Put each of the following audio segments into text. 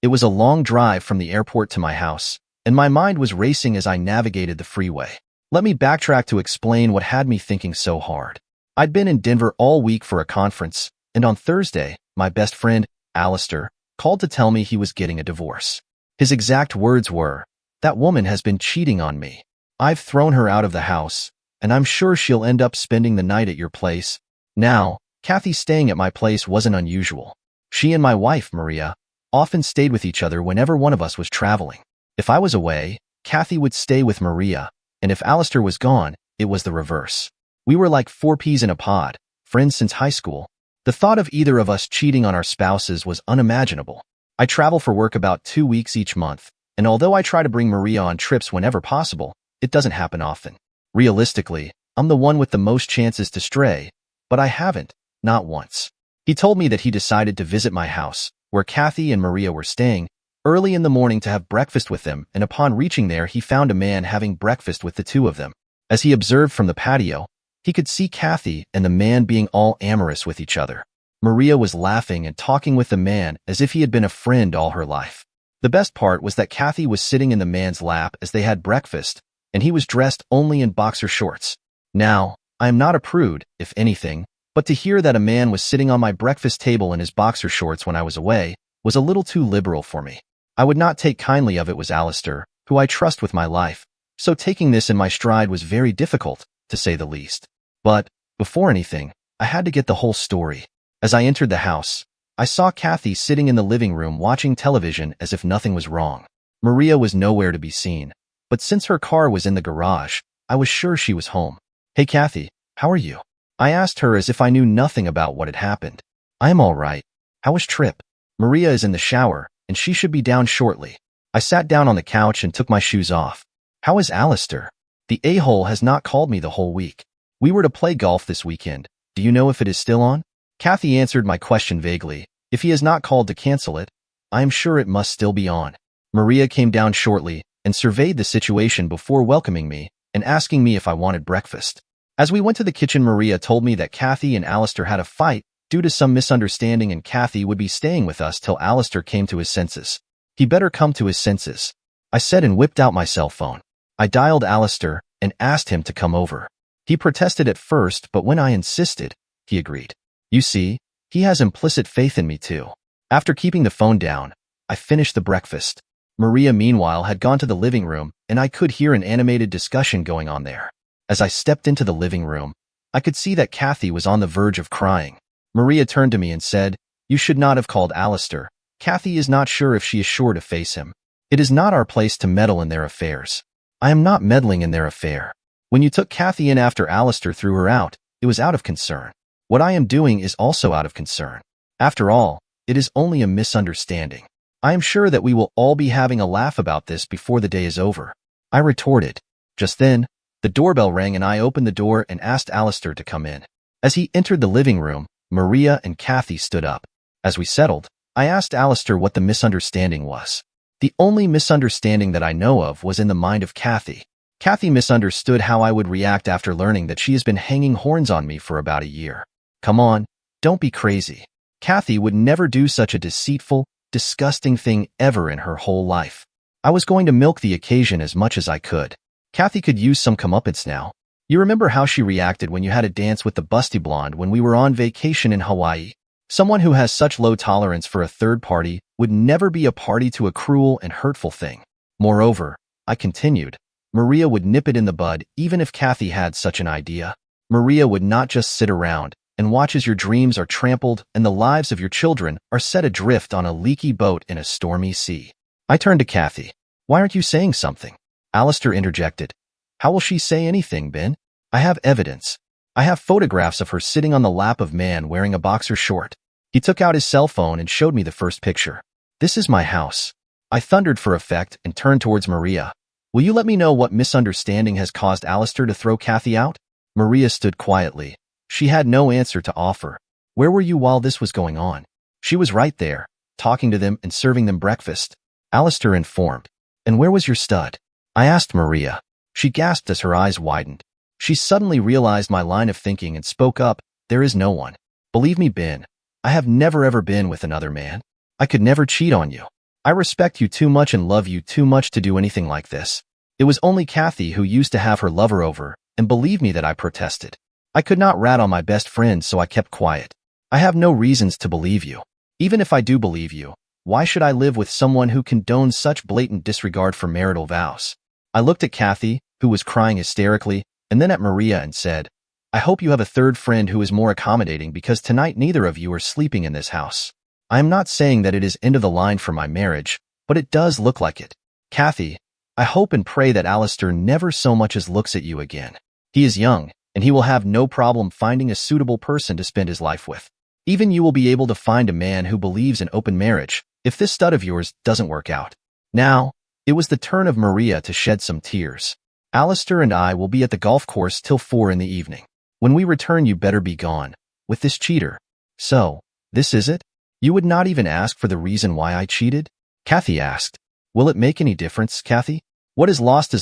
It was a long drive from the airport to my house, and my mind was racing as I navigated the freeway. Let me backtrack to explain what had me thinking so hard. I'd been in Denver all week for a conference, and on Thursday, my best friend, Alistair, called to tell me he was getting a divorce. His exact words were, "That woman has been cheating on me. I've thrown her out of the house, and I'm sure she'll end up spending the night at your place." Now, Kathy staying at my place wasn't unusual. She and my wife, Maria, often stayed with each other whenever one of us was traveling. If I was away, Kathy would stay with Maria, and if Alistair was gone, it was the reverse. We were like four peas in a pod, friends since high school. The thought of either of us cheating on our spouses was unimaginable. I travel for work about 2 weeks each month, and although I try to bring Maria on trips whenever possible, it doesn't happen often. Realistically, I'm the one with the most chances to stray, but I haven't, not once. He told me that he decided to visit my house, where Kathy and Maria were staying, early in the morning to have breakfast with them, and upon reaching there he found a man having breakfast with the two of them. As he observed from the patio, he could see Kathy and the man being all amorous with each other. Maria was laughing and talking with the man as if he had been a friend all her life. The best part was that Kathy was sitting in the man's lap as they had breakfast, and he was dressed only in boxer shorts. Now, I am not a prude, if anything, but to hear that a man was sitting on my breakfast table in his boxer shorts when I was away was a little too liberal for me. I would not take kindly of it was Alistair, who I trust with my life, so taking this in my stride was very difficult, to say the least. But, before anything, I had to get the whole story. As I entered the house, I saw Kathy sitting in the living room watching television as if nothing was wrong. Maria was nowhere to be seen, but since her car was in the garage, I was sure she was home. "Hey Kathy, how are you?" I asked her as if I knew nothing about what had happened. "I'm all right. How was trip?" "Maria is in the shower, and she should be down shortly." I sat down on the couch and took my shoes off. "How is Alistair?" "The a-hole has not called me the whole week. We were to play golf this weekend. Do you know if it is still on?" Kathy answered my question vaguely. "If he has not called to cancel it, I am sure it must still be on." Maria came down shortly and surveyed the situation before welcoming me and asking me if I wanted breakfast. As we went to the kitchen, Maria told me that Kathy and Alistair had a fight due to some misunderstanding and Kathy would be staying with us till Alistair came to his senses. "He better come to his senses," I said and whipped out my cell phone. I dialed Alistair and asked him to come over. He protested at first, but when I insisted, he agreed. You see, he has implicit faith in me too. After keeping the phone down, I finished the breakfast. Maria, meanwhile, had gone to the living room, and I could hear an animated discussion going on there. As I stepped into the living room, I could see that Kathy was on the verge of crying. Maria turned to me and said, "You should not have called Alistair. Kathy is not sure if she is sure to face him. It is not our place to meddle in their affairs." "I am not meddling in their affair. When you took Kathy in after Alistair threw her out, it was out of concern. What I am doing is also out of concern. After all, it is only a misunderstanding. I am sure that we will all be having a laugh about this before the day is over," I retorted. Just then, the doorbell rang and I opened the door and asked Alistair to come in. As he entered the living room, Maria and Kathy stood up. As we settled, I asked Alistair what the misunderstanding was. The only misunderstanding that I know of was in the mind of Kathy. Kathy misunderstood how I would react after learning that she has been hanging horns on me for about a year. Come on, don't be crazy. Kathy would never do such a deceitful, disgusting thing ever in her whole life. I was going to milk the occasion as much as I could. Kathy could use some comeuppance now. You remember how she reacted when you had a dance with the busty blonde when we were on vacation in Hawaii? Someone who has such low tolerance for a third party would never be a party to a cruel and hurtful thing. Moreover, I continued, Maria would nip it in the bud even if Kathy had such an idea. Maria would not just sit around and watch as your dreams are trampled and the lives of your children are set adrift on a leaky boat in a stormy sea. I turned to Kathy. "Why aren't you saying something?" Alistair interjected. "How will she say anything, Ben? I have evidence. I have photographs of her sitting on the lap of man wearing a boxer short." He took out his cell phone and showed me the first picture. "This is my house." I thundered for effect and turned towards Maria. "Will you let me know what misunderstanding has caused Alistair to throw Kathy out?" Maria stood quietly. She had no answer to offer. "Where were you while this was going on?" "She was right there, talking to them and serving them breakfast," Alistair informed. "And where was your stud?" I asked Maria. She gasped as her eyes widened. She suddenly realized my line of thinking and spoke up, "There is no one. Believe me, Ben, I have never ever been with another man. I could never cheat on you." I respect you too much and love you too much to do anything like this. It was only Kathy who used to have her lover over, and believe me that I protested. I could not rat on my best friend, so I kept quiet. I have no reasons to believe you. Even if I do believe you, why should I live with someone who condones such blatant disregard for marital vows? I looked at Kathy, who was crying hysterically, and then at Maria and said, I hope you have a third friend who is more accommodating because tonight neither of you are sleeping in this house. I am not saying that it is end of the line for my marriage, but it does look like it. Kathy, I hope and pray that Alistair never so much as looks at you again. He is young, and he will have no problem finding a suitable person to spend his life with. Even you will be able to find a man who believes in open marriage, if this stud of yours doesn't work out. Now, it was the turn of Maria to shed some tears. Alistair and I will be at the golf course till 4 in the evening. When we return, you better be gone, with this cheater. So, this is it? You would not even ask for the reason why I cheated? Kathy asked. Will it make any difference, Kathy? What is lost,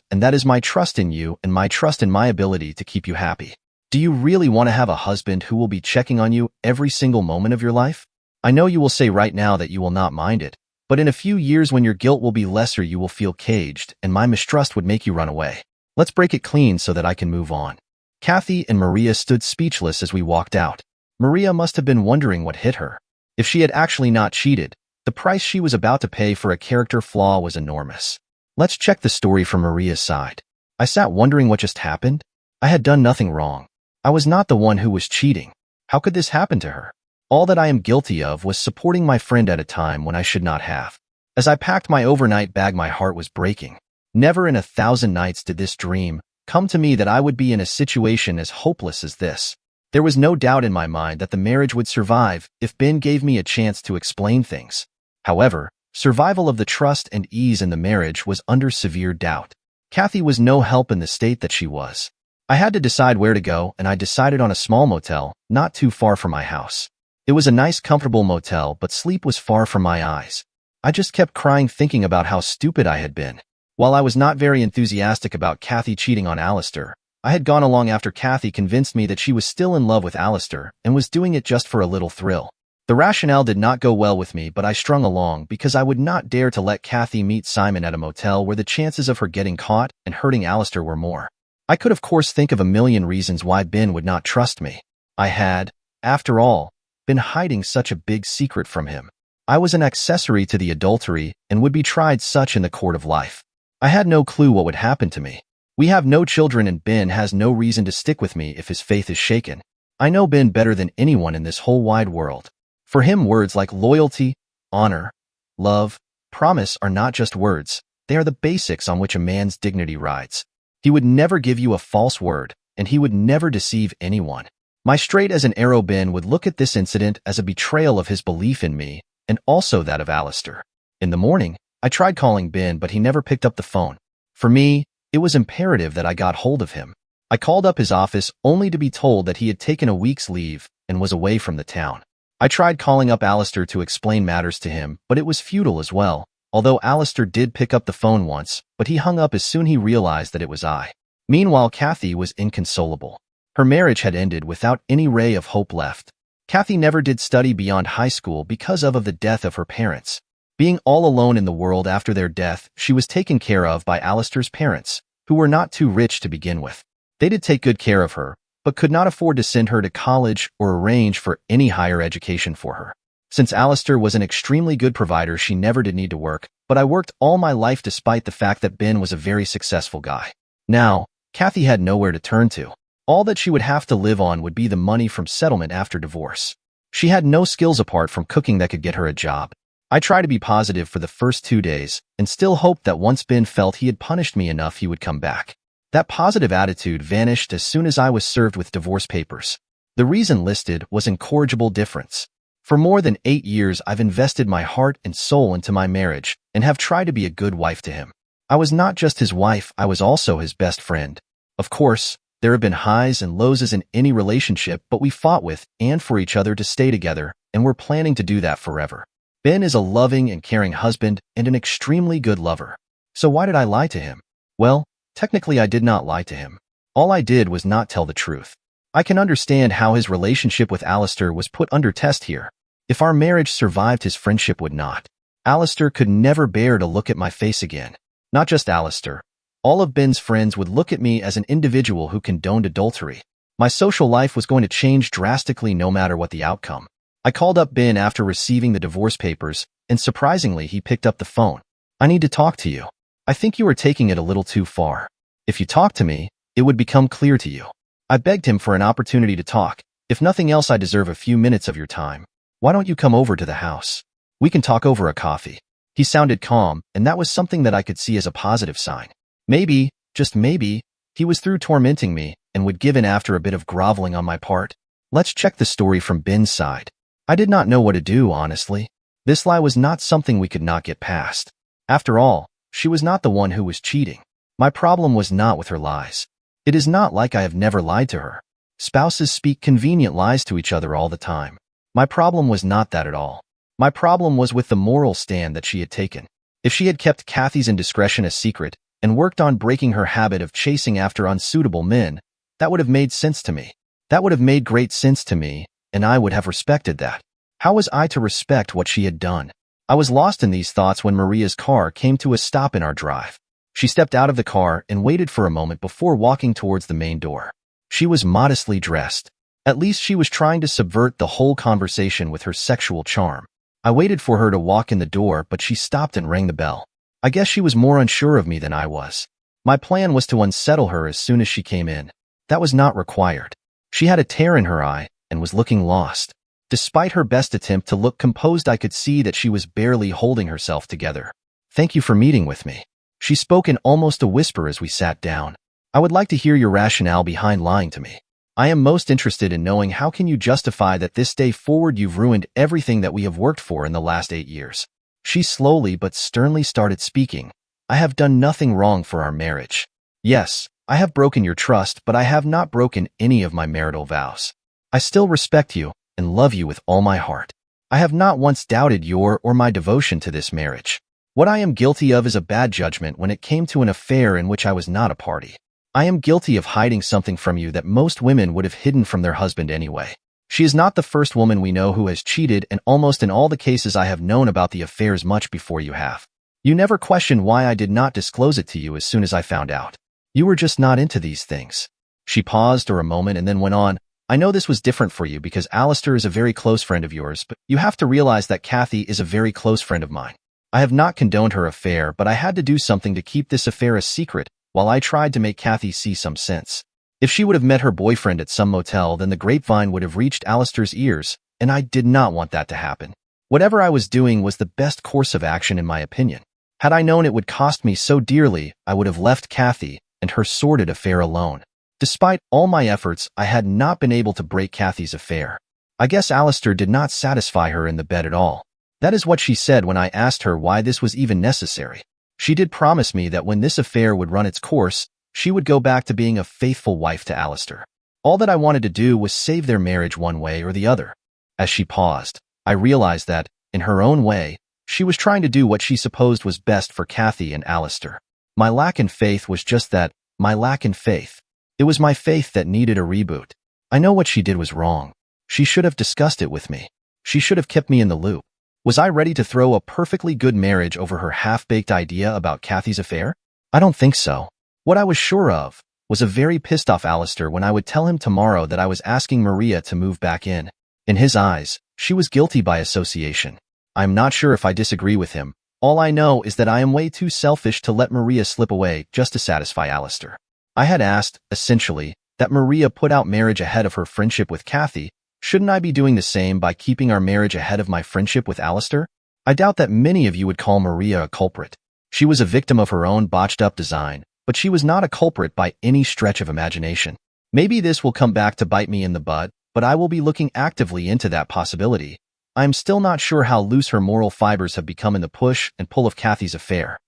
and that is my trust in you and my trust in my ability to keep you happy. Do you really want to have a husband who will be checking on you every single moment of your life? I know you will say right now that you will not mind it, but in a few years when your guilt will be lesser, you will feel caged, and my mistrust would make you run away. Let's break it clean so that I can move on. Kathy and Maria stood speechless as we walked out. Maria must have been wondering what hit her. If she had actually not cheated, the price she was about to pay for a character flaw was enormous. Let's check the story from Maria's side. I sat wondering what just happened. I had done nothing wrong. I was not the one who was cheating. How could this happen to her? All that I am guilty of was supporting my friend at a time when I should not have. As I packed my overnight bag, my heart was breaking. Never in 1,000 nights did this dream come to me that I would be in a situation as hopeless as this. There was no doubt in my mind that the marriage would survive if Ben gave me a chance to explain things. However, survival of the trust and ease in the marriage was under severe doubt. Kathy was no help in the state that she was. I had to decide where to go, and I decided on a small motel, not too far from my house. It was a nice, comfortable motel, but sleep was far from my eyes. I just kept crying thinking about how stupid I had been. While I was not very enthusiastic about Kathy cheating on Alistair, I had gone along after Kathy convinced me that she was still in love with Alistair and was doing it just for a little thrill. The rationale did not go well with me, but I strung along because I would not dare to let Kathy meet Simon at a motel where the chances of her getting caught and hurting Alistair were more. I could of course think of a million reasons why Ben would not trust me. I had, after all, been hiding such a big secret from him. I was an accessory to the adultery and would be tried such in the court of life. I had no clue what would happen to me. We have no children and Ben has no reason to stick with me if his faith is shaken. I know Ben better than anyone in this whole wide world. For him, words like loyalty, honor, love, promise are not just words. They are the basics on which a man's dignity rides. He would never give you a false word, and he would never deceive anyone. My straight as an arrow Ben would look at this incident as a betrayal of his belief in me, and also that of Alistair. In the morning, I tried calling Ben, but he never picked up the phone. For me, it was imperative that I got hold of him. I called up his office only to be told that he had taken a week's leave and was away from the town. I tried calling up Alistair to explain matters to him, but it was futile as well, although Alistair did pick up the phone once, but he hung up as soon he realized that it was I. Meanwhile, Kathy was inconsolable. Her marriage had ended without any ray of hope left. Kathy never did study beyond high school because of the death of her parents. Being all alone in the world after their death, she was taken care of by Alistair's parents, who were not too rich to begin with. They did take good care of her, but could not afford to send her to college or arrange for any higher education for her. Since Alistair was an extremely good provider, she never did need to work, but I worked all my life despite the fact that Ben was a very successful guy. Now, Kathy had nowhere to turn to. All that she would have to live on would be the money from settlement after divorce. She had no skills apart from cooking that could get her a job. I tried to be positive for the first 2 days and still hoped that once Ben felt he had punished me enough, he would come back. That positive attitude vanished as soon as I was served with divorce papers. The reason listed was incorrigible difference. For more than 8 years, I've invested my heart and soul into my marriage and have tried to be a good wife to him. I was not just his wife, I was also his best friend. Of course, there have been highs and lows as in any relationship, but we fought with and for each other to stay together, and we're planning to do that forever. Ben is a loving and caring husband and an extremely good lover. So why did I lie to him? Well, technically I did not lie to him. All I did was not tell the truth. I can understand how his relationship with Alistair was put under test here. If our marriage survived, his friendship would not. Alistair could never bear to look at my face again. Not just Alistair. All of Ben's friends would look at me as an individual who condoned adultery. My social life was going to change drastically no matter what the outcome. I called up Ben after receiving the divorce papers, and surprisingly, he picked up the phone. "I need to talk to you. I think you are taking it a little too far. If you talk to me, it would become clear to you." I begged him for an opportunity to talk. "If nothing else, I deserve a few minutes of your time. Why don't you come over to the house? We can talk over a coffee." He sounded calm, and that was something that I could see as a positive sign. Maybe, just maybe, he was through tormenting me and would give in after a bit of groveling on my part. Let's check the story from Ben's side. I did not know what to do, honestly. This lie was not something we could not get past. After all, she was not the one who was cheating. My problem was not with her lies. It is not like I have never lied to her. Spouses speak convenient lies to each other all the time. My problem was not that at all. My problem was with the moral stand that she had taken. If she had kept Kathy's indiscretion a secret and worked on breaking her habit of chasing after unsuitable men, that would have made sense to me. That would have made great sense to me, and I would have respected that. How was I to respect what she had done? I was lost in these thoughts when Maria's car came to a stop in our drive. She stepped out of the car and waited for a moment before walking towards the main door. She was modestly dressed. At least she was trying to subvert the whole conversation with her sexual charm. I waited for her to walk in the door, but she stopped and rang the bell. I guess she was more unsure of me than I was. My plan was to unsettle her as soon as she came in. That was not required. She had a tear in her eye and was looking lost. Despite her best attempt to look composed, I could see that she was barely holding herself together. "Thank you for meeting with me." She spoke in almost a whisper as we sat down. "I would like to hear your rationale behind lying to me. I am most interested in knowing how can you justify that this day forward you've ruined everything that we have worked for in the last 8 years. She slowly but sternly started speaking. "I have done nothing wrong for our marriage. Yes, I have broken your trust, but I have not broken any of my marital vows. I still respect you and love you with all my heart. I have not once doubted your or my devotion to this marriage. What I am guilty of is a bad judgment when it came to an affair in which I was not a party. I am guilty of hiding something from you that most women would have hidden from their husband anyway. She is not the first woman we know who has cheated, and almost in all the cases I have known about the affairs much before you have. You never questioned why I did not disclose it to you as soon as I found out. You were just not into these things." She paused for a moment and then went on, "I know this was different for you because Alistair is a very close friend of yours, but you have to realize that Kathy is a very close friend of mine. I have not condoned her affair, but I had to do something to keep this affair a secret while I tried to make Kathy see some sense. If she would have met her boyfriend at some motel, then the grapevine would have reached Alistair's ears, and I did not want that to happen. Whatever I was doing was the best course of action in my opinion. Had I known it would cost me so dearly, I would have left Kathy and her sordid affair alone. Despite all my efforts, I had not been able to break Kathy's affair. I guess Alistair did not satisfy her in the bed at all. That is what she said when I asked her why this was even necessary. She did promise me that when this affair would run its course, she would go back to being a faithful wife to Alistair. All that I wanted to do was save their marriage one way or the other." As she paused, I realized that, in her own way, she was trying to do what she supposed was best for Kathy and Alistair. My lack in faith was just that, my lack in faith. It was my faith that needed a reboot. I know what she did was wrong. She should have discussed it with me. She should have kept me in the loop. Was I ready to throw a perfectly good marriage over her half-baked idea about Kathy's affair? I don't think so. What I was sure of was a very pissed-off Alistair when I would tell him tomorrow that I was asking Maria to move back in. In his eyes, she was guilty by association. I'm not sure if I disagree with him. All I know is that I am way too selfish to let Maria slip away just to satisfy Alistair. I had asked, essentially, that Maria put out marriage ahead of her friendship with Kathy. Shouldn't I be doing the same by keeping our marriage ahead of my friendship with Alistair? I doubt that many of you would call Maria a culprit. She was a victim of her own botched-up design, but she was not a culprit by any stretch of imagination. Maybe this will come back to bite me in the butt, but I will be looking actively into that possibility. I am still not sure how loose her moral fibers have become in the push and pull of Kathy's affair.